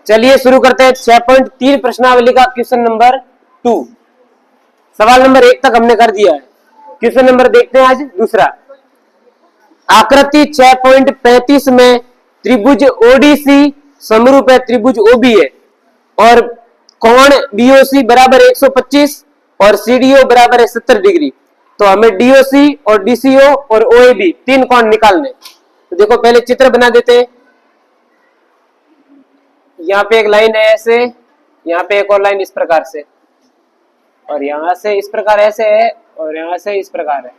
चलिए शुरू करते हैं 6.3 प्रश्नावली का क्वेश्चन नंबर 2। सवाल नंबर 1 तक हमने कर दिया है। क्वेश्चन नंबर देखते हैं आज दूसरा। आकृति 6.35 में त्रिभुज ओडीसी समरूप है त्रिभुज ओबी है और कोण बीओसी बराबर 125 और सीडीओ बराबर है 70 डिग्री। तो हमें डीओसी और डीसीओ और ओएबी तीन कोण निकालने। तो देखो पहले चित्र बना देते हैं। यहाँ पे एक लाइन है ऐसे, यहाँ पे एक और लाइन इस प्रकार से, और यहां से इस प्रकार ऐसे है और यहां से इस प्रकार है।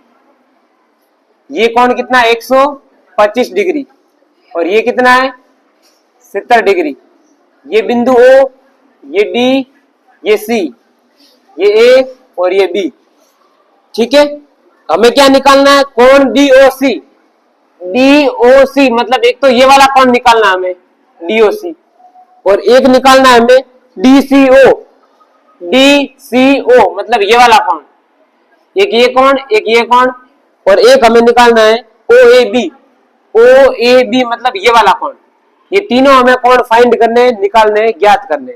ये कोण कितना है 125 डिग्री और ये कितना है 70 डिग्री। ये बिंदु O, ये D, ये C, ये A और ये B। ठीक है, हमें क्या निकालना है? कोण DOC। DOC मतलब एक तो ये वाला कोण निकालना है हमें DOC, और एक निकालना है हमें DCO। DCO मतलब ये वाला कोण, एक ये कोण एक ये कोण, और एक हमें निकालना है OAB। OAB मतलब ये वाला कोण। ये तीनों हमें कोण फाइंड करने, निकालने, ज्ञात करने।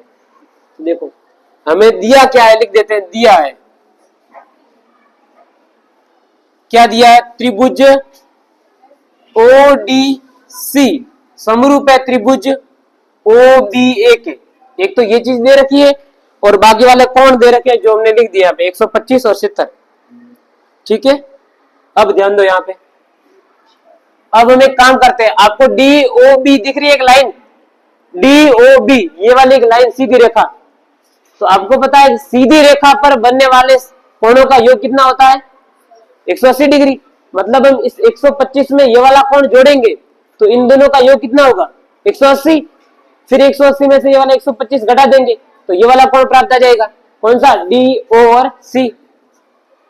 देखो हमें दिया क्या है, लिख देते हैं। दिया है क्या दिया है? त्रिभुज ODC समरूप है त्रिभुज OBA के। एक तो ये चीज दे रखी है और बाकी वाले कोण दे रखे हैं जो हमने लिख दिया यहाँ पे 125 और 70। ठीक है, अब ध्यान दो यहाँ पे। अब हम एक काम करते हैं, आपको DOB दिख रही है एक लाइन, DOB ये वाली एक लाइन सीधी रेखा। तो आपको पता है सीधी रेखा पर बनने वाले कोणों का योग कितना होता है? 180 डिग्री। मतलब हम इस 125 में ये वाला कोण जोड़ेंगे तो इन दोनों का योग कितना होगा? 180। फिर 180 में से ये वाला 125 घटा देंगे तो ये वाला कोण प्राप्त आ जाएगा। कौन सा? DO और C।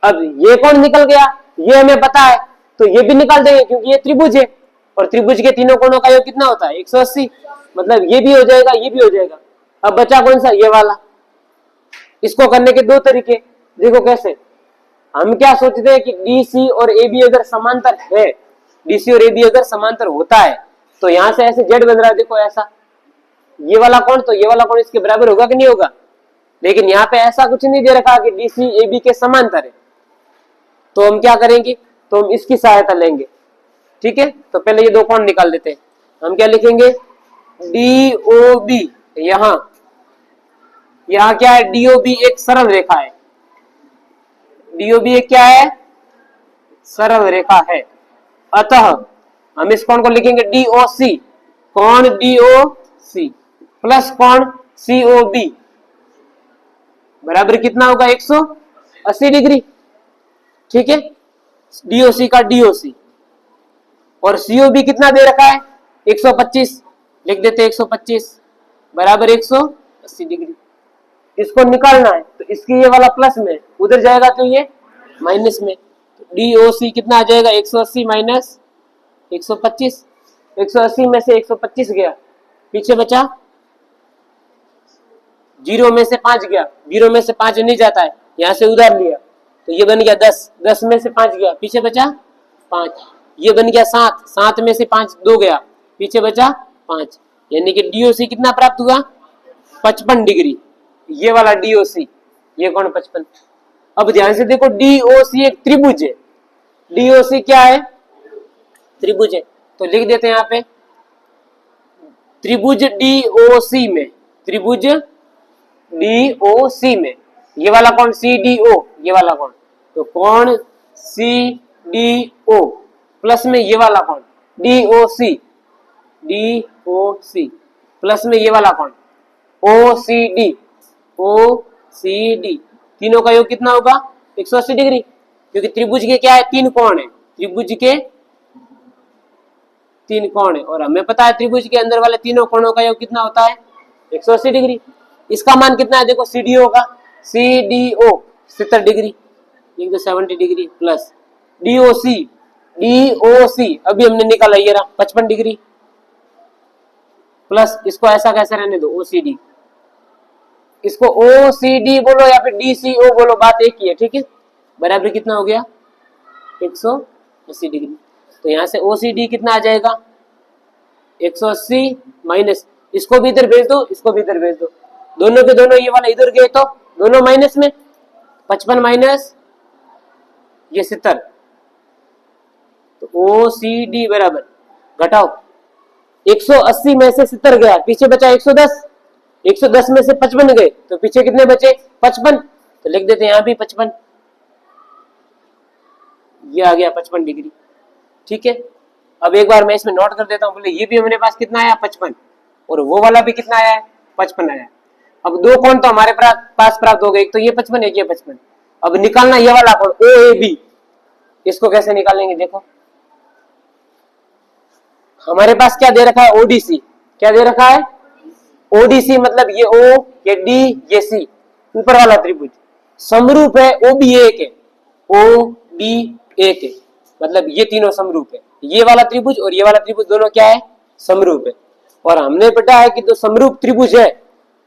अब ये कोण निकल गया, ये हमें पता है, तो ये भी निकाल देंगे क्योंकि ये त्रिभुज है और त्रिभुज के तीनों कोणों का योग कितना होता है? 180। मतलब ये भी हो जाएगा, ये भी हो जाएगा। अब बचा कौन सा? ये वाला। इसको करने के दो तरीके, देखो कैसे। हम क्या सोचते हैं कि DC और AB अगर समांतर है, DC और AB अगर समांतर होता है तो यहां से ऐसे जेड बन रहा है, देखो ऐसा। ये वाला कोण तो ये वाला कोण इसके बराबर होगा कि नहीं होगा? लेकिन यहाँ पे ऐसा कुछ नहीं दे रखा कि DC AB के समांतर है। तो हम क्या करेंगे? तो हम इसकी सहायता लेंगे। ठीक है, तो पहले ये दो कोण निकाल देते हैं। हम क्या लिखेंगे? DOB। यहाँ क्या है? DOB एक सरल रेखा है। DOB एक क्या है? सरल रेखा है। अतः हम इस कोण को लिखेंगे DOC। कोण DOC प्लस कोण COB बराबर कितना होगा? 180 डिग्री। ठीक है, DOC का DOC और COB कितना दे रखा है? 125। लिख देते 125 बराबर 180 डिग्री। इसको निकालना है तो इसकी ये वाला प्लस में, उधर जाएगा तो ये माइनस में। तो DOC कितना आ जाएगा? 180 माइनस 125। 180 में से 125 गया, पीछे बचा 0 में से 5 गया। 0 में से 5 नहीं जाता है, यहां से उधार लिया तो ये बन गया 10। 10 में से 5 गया, पीछे बचा 5। ये बन गया 7। 7 में से 5 2 गया, पीछे बचा 5। यानी कि DOC कितना प्राप्त हुआ? 55 डिग्री। ये वाला DOC, ये कोण 55। अब ध्यान से देखो, DOC एक त्रिभुज है। DOC क्या है? त्रिभुज है। तो लिख देते हैं यहाँ पे त्रिभुज DOC में, त्रिभुज DOC में ये वाला कोण CDO, ये वाला कोण, तो कोण CDO प्लस में ये वाला कोण DOC, DOC प्लस में ये वाला कोण OCD, OCD तीनों का योग कितना होगा? 180 डिग्री। क्योंकि त्रिभुज के क्या है? 3 कोण है। त्रिभुज के 3 कोण है और हमें पता है त्रिभुज के अंदर वाले तीनों कोणों का योग कितना होता है? 180 डिग्री। इसका मान कितना है? देखो CDO का, CDO 70 degree, 70 degree plus DOC, DOC अभी हमने निकाला ये रहा 55 डिग्री प्लस इसको ऐसा कैसे रहने दो OCD। इसको OCD बोलो या फिर DCO बोलो, बात एक ही है। ठीक है, बराबर कितना हो गया? 180 डिग्री। तो यहां से OCD कितना आ जाएगा? 180 माइनस इसको भी इधर भेज दो, इसको भी इधर भेज दो, दोनों के दोनों ये वाला इधर गए तो दोनों माइनस में, 55 माइनस ये 70, तो OCD बराबर घटाओ 180 में से 70 गया, पीछे बचा 110, 110 में से 55 गए तो पीछे कितने बचे 55, तो लिख देते हैं यहाँ भी 55, ये आ गया 55 डिग्री। ठीक है, अब एक बार मैं इसमें नोट कर देता हूँ, बोले ये भी हमारे पास कितना आया 55 और वो वाला भी कितना आया है 55 आया। अब दो कोण तो हमारे पास प्राप्त हो गए, एक तो ये 55 एक ये 55। अब निकालना ये वाला कोण OAB, इसको कैसे निकालेंगे देखो, हमारे पास क्या दे रखा है ODC, क्या दे रखा है ODC, मतलब ये O, ये D, ये C, ऊपर वाला त्रिभुज समरूप है OB1 के, OB1 के, मतलब ये तीनों समरूप है, ये वाला त्रिभुज और ये वाला त्रिभुज दोनों क्या है समरूप है। और हमने पता है कि जो समरूप त्रिभुज है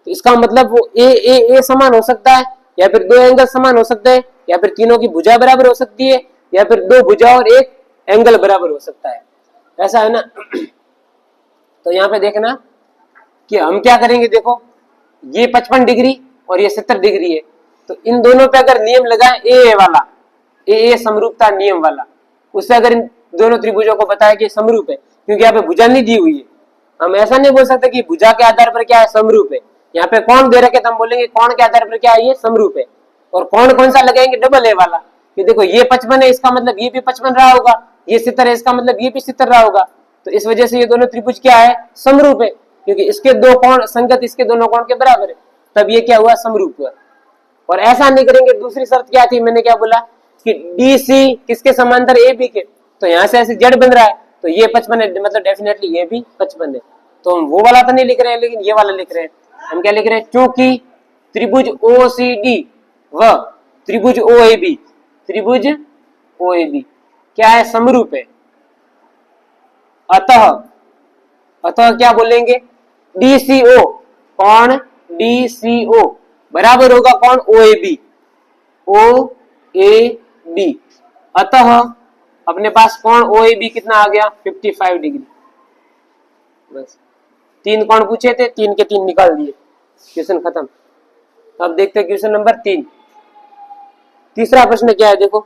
तो इसका मतलब वो ए समान हो सकता है, या फिर दो एंगल समान हो सकते हैं, या फिर तीनों की भुजा बराबर हो सकती है, या फिर दो भुजा और एक एंगल बराबर हो सकता है, ऐसा है ना। तो यहाँ पे देखना कि हम क्या करेंगे, देखो ये 55 डिग्री और ये 70 डिग्री है, तो इन दोनों पे अगर नियम लगाए ए वाला, ए समरूपता नियम वाला, उससे अगर इन दोनों त्रिभुजों को बताया कि समरूप है, क्योंकि यहाँ पे भुजा नहीं दी हुई है, हम ऐसा नहीं बोल सकते कि भुजा के आधार पर क्या है समरूप है, यहाँ पे कौन दे रखे तो हम बोलेंगे कौन के आधार पर क्या है ये समरूप है। और कौन सा लगाएंगे डबल ए वाला, कि देखो ये 55 है इसका मतलब ये भी 55 रहा होगा, ये 70 है इसका मतलब ये भी 70 रहा होगा, तो इस वजह से ये दोनों त्रिभुज क्या है समरूप है, क्योंकि इसके दो कोण संगत इसके दोनों कोण के बराबर है, तब ये क्या हुआ समरूप हुआ। और ऐसा नहीं करेंगे, दूसरी शर्त क्या थी, मैंने क्या बोला कि DC किसके समांतर AB के, तो यहाँ से ऐसे Z बन रहा है, तो ये 55 है मतलब डेफिनेटली ये भी 55 है, तो हम वो वाला तो नहीं लिख रहे हैं लेकिन ये वाला लिख रहे हैं। हम क्या लिख रहे हैं, क्योंकि त्रिभुज OCD व त्रिभुज OAB क्या है समरूप है, अतः क्या बोलेंगे DCO, कौन DCO बराबर होगा कौन OAB, अतः अपने पास कौन OAB कितना आ गया 55 डिग्री। बस 3 कोण पूछे थे, 3 के 3 निकाल दिए, क्वेश्चन खत्म। अब देखते हैं क्वेश्चन नंबर 3। तीसरा प्रश्न क्या है, देखो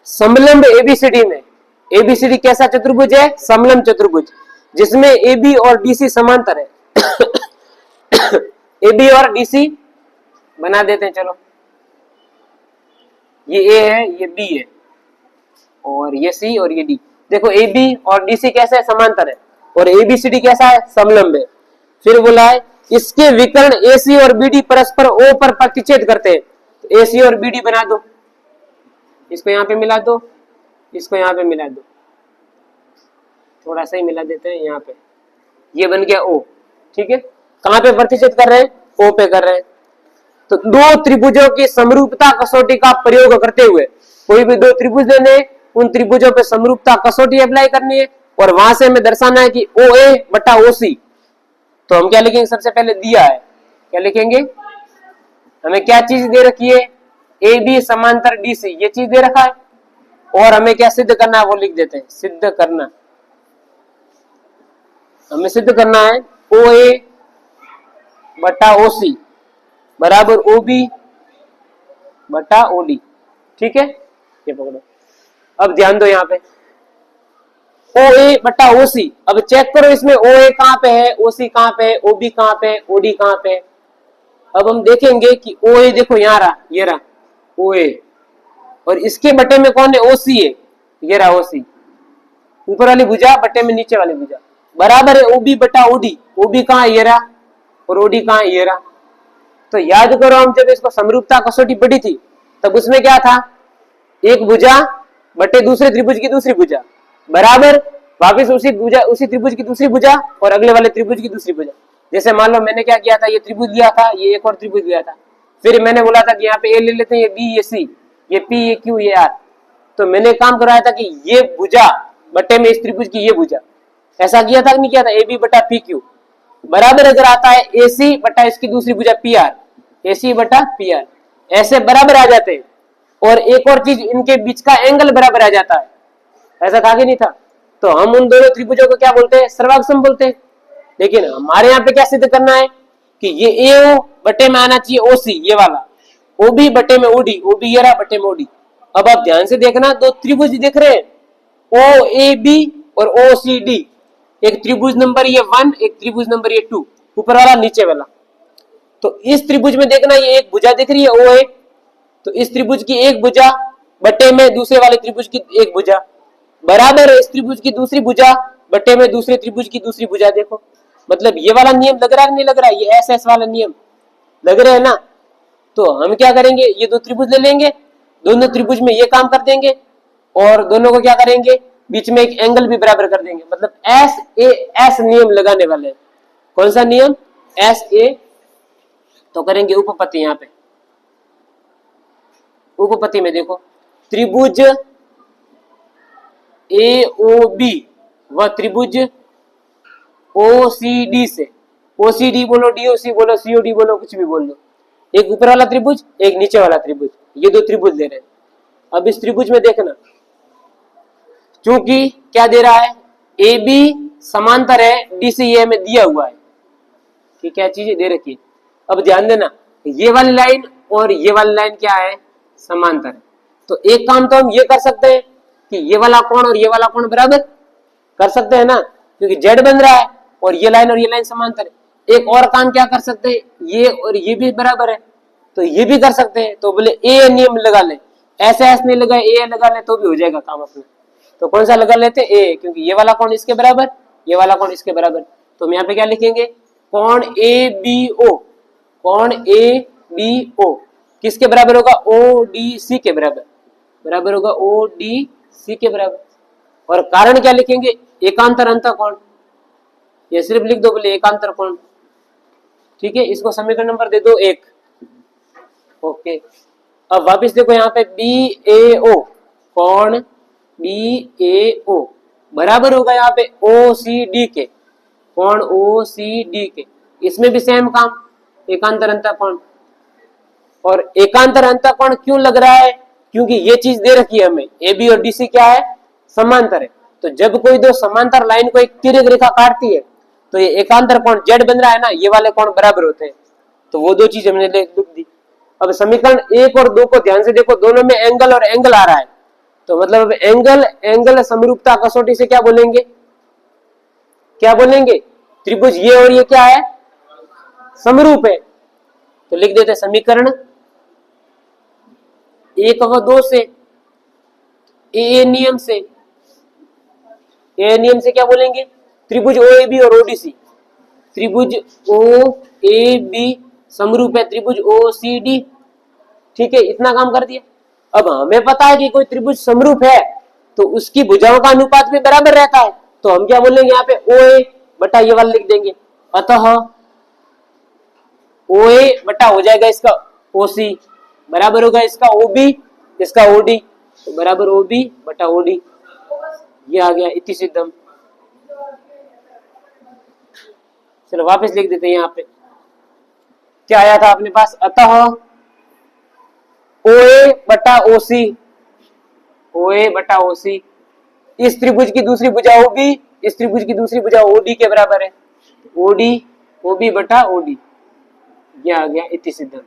समलंब ABCD में, ABCD कैसा चतुर्भुज है समलंब चतुर्भुज, जिसमें AB और DC समांतर है। AB और DC बना देते हैं, चलो ये A है ये B है और ये C और ये D। देखो AB और DC कैसा है समांतर है और ABCD कैसा है समलंब है। फिर बोला है इसके विकर्ण AC और BD परस्पर O पर प्रतिच्छेद करते हैं, तो AC और BD बना दो, इसको यहाँ पे मिला दो, इसको यहाँ पे मिला दो, थोड़ा सा ही मिला देते हैं यहाँ पे, ये बन गया O। ठीक है, कहाँ पे प्रतिच्छेद कर रहे हैं O पे कर रहे हैं। तो दो त्रिभुजों की समरूपता कसौटी का प्रयोग करते हुए कोई भी दो त्रिभुज लेने, उन त्रिभुजों पे समरूपता कसौटी अप्लाई करनी है और वहां से हमें दर्शाना है कि OA बटा OC। तो हम क्या लिखेंगे, सबसे पहले दिया है, क्या लिखेंगे, हमें क्या चीज दे रखी है AB समांतर DC, ये चीज दे रखा है, और हमें क्या सिद्ध करना है वो लिख देते हैं, सिद्ध करना, हमें सिद्ध करना है OA बटा OC बराबर OB बटा OD। ठीक है, ये पकड़ो, अब ध्यान दो यहाँ पे OA बटा OC, अब चेक करो इसमें OA कहाँ पे है, OC कहाँ पे है, OB कहाँ पे है, OD कहाँ पे है। अब हम देखेंगे कि OA देखो यहाँ रहा, ये रहा OA, और इसके बटे में कौन है OC है, ये रहा OC, ऊपर वाली भुजा बटे में नीचे वाली भुजा बराबर है OB बटा OD। OB कहाँ है, ये रहा, और OD कहाँ है, ये रहा। तो याद करो हम जब इसको समरूपता कसौटी पढ़ी थी तब उसमें क्या था, एक भुजा बटे दूसरे त्रिभुज की दूसरी भुजा बराबर वापिस उसी त्रिभुज की दूसरी भुजा और अगले वाले त्रिभुज की दूसरी भुजा। जैसे मान लो मैंने क्या किया था, ये त्रिभुज लिया था, ये एक और त्रिभुज लिया था, फिर मैंने बोला था कि यहाँ पे A ले लेते हैं, ये B, ये C, ये P, ये Q, ये R। तो मैंने काम करवाया था कि ये भुजा बटे में इस त्रिभुज की ये भुजा, ऐसा किया था कि नहीं किया था, AB बटा PQ बराबर अगर आता है AC बटा इसकी दूसरी भुजा PR, AC बटा PR, ऐसे बराबर आ जाते हैं। और एक और चीज, इनके बीच का एंगल बराबर आ जाता है, ऐसा था कि नहीं था। तो हम उन दोनों त्रिभुजों को क्या बोलते हैं, सर्वांग सम बोलते हैं। लेकिन हमारे यहाँ पे क्या सिद्ध करना है कि ये AO बटे में आना चाहिए OC, ये वाला OB बटे में OD, OB ये रहा बटे में OD। अब आप ध्यान से देखना, दो त्रिभुज दिख रहे हैं OAB और OCD। एक त्रिभुज नंबर ये 1, एक त्रिभुज नंबर ये 2, ऊपर वाला नीचे वाला। तो इस त्रिभुज में देखना ये एक भुजा दिख रही है OA, तो इस त्रिभुज की एक भुजा बटे में दूसरे वाले त्रिभुज की एक भुजा बराबर है इस त्रिभुज की दूसरी भुजा बटे में दूसरे त्रिभुज की दूसरी भुजा। देखो मतलब ये वाला नियम लग रहा है नहीं लग रहा है, ये SS वाला नियम लग रहा है ना। तो हम क्या करेंगे, ये दो त्रिभुज ले लेंगे, दोनों त्रिभुज में ये काम कर देंगे और दोनों को क्या करेंगे, बीच में एक एंगल भी बराबर कर देंगे। मतलब SAS नियम लगाने वाले हैं। कौन सा नियम? SA। तो करेंगे उपपत्ति। यहाँ पे उपपत्ति में देखो त्रिभुज AOB व त्रिभुज OCD से, OCD बोलो, DOC बोलो, COD बोलो, कुछ भी बोल लो, एक ऊपर वाला त्रिभुज एक नीचे वाला त्रिभुज, ये दो त्रिभुज दे रहे हैं। अब इस त्रिभुज में देखना, चूंकि क्या दे रहा है, AB समांतर है DC, ये हमें दिया हुआ है कि क्या चीजें दे रखी है। अब ध्यान देना, ये वाली लाइन और ये वाली लाइन क्या है, समांतर है। तो एक काम तो हम ये कर सकते हैं कि ये वाला कोण और ये वाला कोण बराबर कर सकते हैं ना, क्योंकि Z बन रहा है और ये लाइन समांतर है। एक और काम क्या कर सकते हैं, ये और ये भी बराबर है तो ये भी कर सकते हैं। तो बोले A नियम लगा ले, SS नहीं लगा A लगा ले तो भी हो जाएगा काम अपना। तो कौन सा लगा लेते A, क्योंकि ये वाला कोण इसके बराबर, ये वाला कोण इसके बराबर। तो हम यहाँ पे क्या लिखेंगे, कोण ABO, कोण ABO किसके बराबर होगा, ODC के बराबर, बराबर होगा ODC के बराबर। और कारण क्या लिखेंगे, एकांतर अंतःकोण, ये सिर्फ लिख दो बोले एकांतर कोण। ठीक है, इसको समीकरण नंबर दे दो 1। ओके, अब वापस देखो यहाँ पे BAO, कोण BAO बराबर होगा यहाँ पे OCD के, कोण OCD के। इसमें भी सेम काम, एकांतर अंतःकोण। और एकांतर अंतःकोण क्यों लग रहा है, क्योंकि ये चीज दे रखी है हमें, AB और DC क्या है, समांतर है। तो जब कोई दो समांतर लाइन को एक तिर्यक रेखा काटती है तो ये एकांतर कोण Z बन रहा है ना, ये वाले कोण बराबर होते हैं। तो वो दो चीज हमने लिख दी। अब समीकरण 1 और 2 को ध्यान से देखो, दोनों में एंगल और एंगल आ रहा है। तो मतलब एंगल समरूपता कसौटी से क्या बोलेंगे, क्या बोलेंगे, त्रिभुज ये और ये क्या है, समरूप है। तो लिख देते समीकरण 1 व 2 से, ए नियम से, ए नियम से क्या बोलेंगे, त्रिभुज OAB और ODC, त्रिभुज OAB समरूप है त्रिभुज OCD। ठीक है, इतना काम कर दिया। अब हमें पता है कि कोई त्रिभुज समरूप है तो उसकी भुजाओं का अनुपात भी बराबर रहता है। तो हम क्या बोलेंगे, यहाँ पे OA बटा ये वाला लिख देंगे, अतः OA बटा हो जाएगा इसका OC, बराबर होगा इसका OB, इसका OD, तो बराबर OB बटा OD। ये आ गया इति सिद्धम। चलो वापस लिख देते हैं, यहाँ पे क्या आया था अपने पास, अतः OA बटा OC, OA बटा OC, इस त्रिभुज की दूसरी भुजा OB, इस त्रिभुज की दूसरी भुजा OD के बराबर है, OD OB बटा OD। ये आ गया इति सिद्धम।